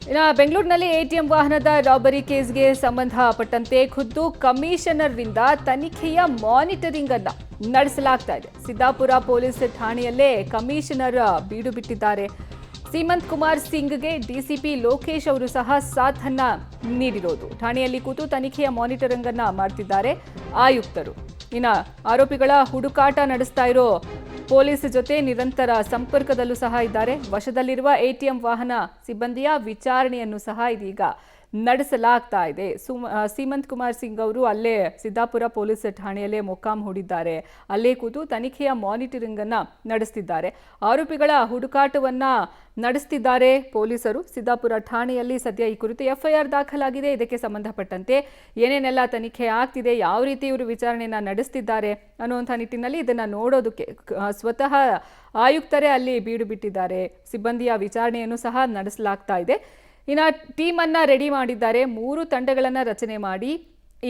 ಇನ್ನು ಬೆಂಗಳೂರಿನಲ್ಲಿ ಎಟಿಎಂ ವಾಹನದ ರಾಬರಿ ಕೇಸ್ಗೆ ಸಂಬಂಧಪಟ್ಟಂತೆ ಖುದ್ದು ಕಮಿಷನರ್ರಿಂದ ತನಿಖೆಯ ಮಾನಿಟರಿಂಗ್ ಅನ್ನ ನಡೆಸಲಾಗ್ತಾ ಇದೆ. ಸಿದ್ದಾಪುರ ಪೊಲೀಸ್ ಠಾಣೆಯಲ್ಲೇ ಕಮಿಷನರ್ ಬೀಡು ಬಿಟ್ಟಿದ್ದಾರೆ. ಸೀಮಂತ್ ಕುಮಾರ್ ಸಿಂಗ್ಗೆ ಡಿಸಿಪಿ ಲೋಕೇಶ್ ಅವರು ಸಹ ಸಾಥನ್ನ ನೀಡಿರೋದು. ಠಾಣೆಯಲ್ಲಿ ಕೂತು ತನಿಖೆಯ ಮಾನಿಟರಿಂಗ್ ಅನ್ನ ಮಾಡ್ತಿದ್ದಾರೆ ಆಯುಕ್ತರು. ಇನ್ನು ಆರೋಪಿಗಳ ಹುಡುಕಾಟ ನಡೆಸ್ತಾ ಇರೋ ಪೊಲೀಸ್ ಜೊತೆ ನಿರಂತರ ಸಂಪರ್ಕದಲ್ಲೂ ಸಹ ಇದ್ದಾರೆ. ವಶದಲ್ಲಿರುವ ಎಟಿಎಂ ವಾಹನ ಸಿಬ್ಬಂದಿಯ ವಿಚಾರಣೆಯನ್ನು ಸಹ ಇದೀಗ ನಡೆಸಲಾಗ್ತಾ ಇದೆ. ಸೀಮಂತ್ ಕುಮಾರ್ ಸಿಂಗ್ ಅವರು ಅಲ್ಲೇ ಸಿದ್ದಾಪುರ ಪೊಲೀಸ್ ಠಾಣೆಯಲ್ಲೇ ಮೊಕ್ಕಾಂ ಹೂಡಿದ್ದಾರೆ. ಅಲ್ಲೇ ಕೂತು ತನಿಖೆಯ ಮಾನಿಟರಿಂಗ್ ಅನ್ನ ನಡೆಸ್ತಿದ್ದಾರೆ. ಆರೋಪಿಗಳ ಹುಡುಕಾಟವನ್ನ ನಡೆಸ್ತಿದ್ದಾರೆ ಪೊಲೀಸರು. ಸಿದ್ದಾಪುರ ಠಾಣೆಯಲ್ಲಿ ಸದ್ಯ ಈ ಕುರಿತು ಎಫ್ಐಆರ್ ದಾಖಲಾಗಿದೆ. ಇದಕ್ಕೆ ಸಂಬಂಧಪಟ್ಟಂತೆ ಏನೇನೆಲ್ಲ ತನಿಖೆ ಆಗ್ತಿದೆ, ಯಾವ ರೀತಿ ಇವರು ವಿಚಾರಣೆಯನ್ನ ನಡೆಸ್ತಿದ್ದಾರೆ ಅನ್ನುವಂಥ ನಿಟ್ಟಿನಲ್ಲಿ ಇದನ್ನ ನೋಡೋದಕ್ಕೆ ಸ್ವತಃ ಆಯುಕ್ತರೇ ಅಲ್ಲಿ ಬೀಡು ಬಿಟ್ಟಿದ್ದಾರೆ. ಸಿಬ್ಬಂದಿಯ ವಿಚಾರಣೆಯನ್ನು ಸಹ ನಡೆಸಲಾಗ್ತಾ ಇದೆ. ಇನ್ನು ಟೀಮ್ ಅನ್ನ ರೆಡಿ ಮಾಡಿದ್ದಾರೆ. 3 ತಂಡಗಳನ್ನು ರಚನೆ ಮಾಡಿ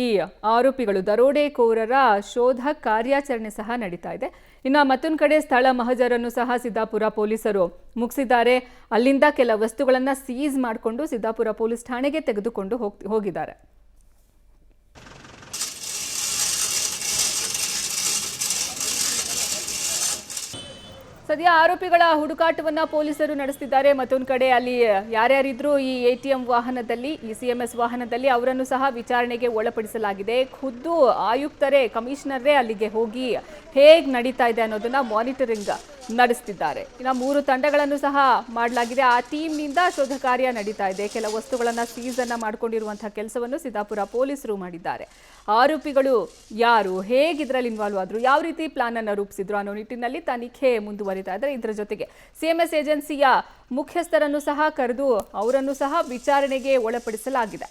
ಈ ಆರೋಪಿಗಳು ದರೋಡೆಕೋರರ ಶೋಧ ಕಾರ್ಯಾಚರಣೆ ಸಹ ನಡೀತಾ ಇದೆ. ಇನ್ನು ಮತ್ತೊಂದು ಕಡೆ ಸ್ಥಳ ಮಹಜರನ್ನು ಸಹ ಸಿದ್ದಾಪುರ ಪೊಲೀಸರು ಮುಗಿಸಿದ್ದಾರೆ. ಅಲ್ಲಿಂದ ಕೆಲ ವಸ್ತುಗಳನ್ನು ಸೀಸ್ ಮಾಡಿಕೊಂಡು ಸಿದ್ದಾಪುರ ಪೊಲೀಸ್ ಠಾಣೆಗೆ ತೆಗೆದುಕೊಂಡು ಹೋಗಿದ್ದಾರೆ. ಸದ್ಯ ಆರೋಪಿಗಳ ಹುಡುಕಾಟವನ್ನ ಪೊಲೀಸರು ನಡೆಸ್ತಿದ್ದಾರೆ. ಮತ್ತೊಂದು ಕಡೆ ಅಲ್ಲಿ ಯಾರ್ಯಾರಿದ್ರು ಈ ಎಟಿಎಂ ವಾಹನದಲ್ಲಿ, ಈ ಸಿಎಂಎಸ್ ವಾಹನದಲ್ಲಿ ಅವರನ್ನು ಸಹ ವಿಚಾರಣೆಗೆ ಒಳಪಡಿಸಲಾಗಿದೆ. ಖುದ್ದು ಆಯುಕ್ತರೇ, ಕಮಿಷನರೇ ಅಲ್ಲಿಗೆ ಹೋಗಿ ಹೇಗೆ ನಡೀತಾ ಇದೆ ಅನ್ನೋದನ್ನ ಮಾನಿಟರಿಂಗ್ ನಡೆಸ್ತಿದ್ದಾರೆ. ಇನ್ನು 3 ತಂಡಗಳನ್ನು ಸಹ ಮಾಡಲಾಗಿದೆ. ಆ ಟೀಮ್ನಿಂದ ಶೋಧ ಕಾರ್ಯ ನಡೀತಾ ಇದೆ. ಕೆಲ ವಸ್ತುಗಳನ್ನ ಸೀಸ್ ಅನ್ನ ಮಾಡಿಕೊಂಡಿರುವಂತಹ ಕೆಲಸವನ್ನು ಸಿದ್ದಾಪುರ ಪೊಲೀಸರು ಮಾಡಿದ್ದಾರೆ. ಆರೋಪಿಗಳು ಯಾರು, ಹೇಗೆ ಇದರಲ್ಲಿ ಇನ್ವಾಲ್ವ್ ಆದ್ರು, ಯಾವ ರೀತಿ ಪ್ಲಾನ್ ಅನ್ನು ರೂಪಿಸಿದ್ರು ಅನ್ನೋ ನಿಟ್ಟಿನಲ್ಲಿ ತನಿಖೆ ಮುಂದುವರಿತಾ ಇದ್ದಾರೆ. ಇದರ ಜೊತೆಗೆ ಸಿಎಂಎಸ್ ಏಜೆನ್ಸಿಯ ಮುಖ್ಯಸ್ಥರನ್ನು ಸಹ ಕರೆದು ಅವರನ್ನು ಸಹ ವಿಚಾರಣೆಗೆ ಒಳಪಡಿಸಲಾಗಿದೆ.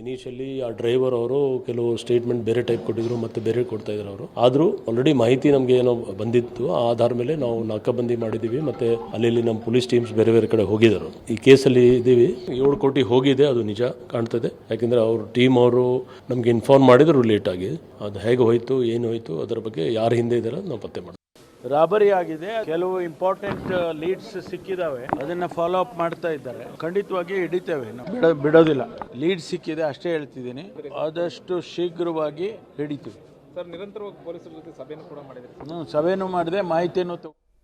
ಇನಿಷಿಯಲಿ ಆ ಡ್ರೈವರ್ ಅವರು ಕೆಲವು ಸ್ಟೇಟ್ಮೆಂಟ್ ಬೇರೆ ಟೈಪ್ ಕೊಟ್ಟಿದ್ರು, ಮತ್ತೆ ಬೇರೆ ಕೊಡ್ತಾ ಇದ್ರು ಅವರು. ಆದರೂ ಆಲ್ರೆಡಿ ಮಾಹಿತಿ ನಮಗೆ ಏನೋ ಬಂದಿತ್ತು. ಆ ಆಧಾರ ಮೇಲೆ ನಾವು ನಾಕಾಬಂದಿ ಮಾಡಿದ್ದೀವಿ. ಮತ್ತೆ ಅಲ್ಲಿ ನಮ್ಮ ಪೊಲೀಸ್ ಟೀಮ್ಸ್ ಬೇರೆ ಬೇರೆ ಕಡೆ ಹೋಗಿದ್ದಾರೆ. ಈ ಕೇಸಲ್ಲಿ ಇದ್ದೀವಿ. 7 ಕೋಟಿ ಹೋಗಿದೆ, ಅದು ನಿಜ ಕಾಣ್ತದೆ. ಯಾಕೆಂದರೆ ಅವ್ರ ಟೀಮ್ ಅವರು ನಮಗೆ ಇನ್ಫಾರ್ಮ್ ಮಾಡಿದ್ರು ಲೇಟ್ ಆಗಿ. ಅದು ಹೇಗೆ ಹೋಯ್ತು, ಏನು ಹೋಯ್ತು, ಅದರ ಬಗ್ಗೆ ಯಾರು ಹಿಂದೆ ಇದ್ದಾರೆ ನಾವು ಪತ್ತೆ ಮಾಡ್ತೀವಿ. ರಾಬರಿ ಆಗಿದೆ, ಕೆಲವು ಇಂಪಾರ್ಟೆಂಟ್ ಲೀಡ್ಸ್ ಸಿಕ್ಕಿದಾವೆ, ಅದನ್ನ ಫಾಲೋ ಅಪ್ ಮಾಡ್ತಾ ಇದ್ದಾರೆ. ಖಂಡಿತವಾಗಿ ಹಿಡಿತೇವೆ, ಬಿಡೋದಿಲ್ಲ. ಲೀಡ್ ಸಿಕ್ಕಿದೆ ಅಷ್ಟೇ ಹೇಳ್ತಿದ್ದೀನಿ. ಆದಷ್ಟು ಶೀಘ್ರವಾಗಿ ಹಿಡಿತೀವಿ. ಸರ್, ನಿರಂತರವಾಗಿ ಪೊಲೀಸರ ಜೊತೆ ಸಭೆಯನ್ನು ಕೂಡ ಮಾಡಿದ್ರೆ? ಸಭೆನೂ ಮಾಡಿದೆ, ಮಾಹಿತಿಯನ್ನು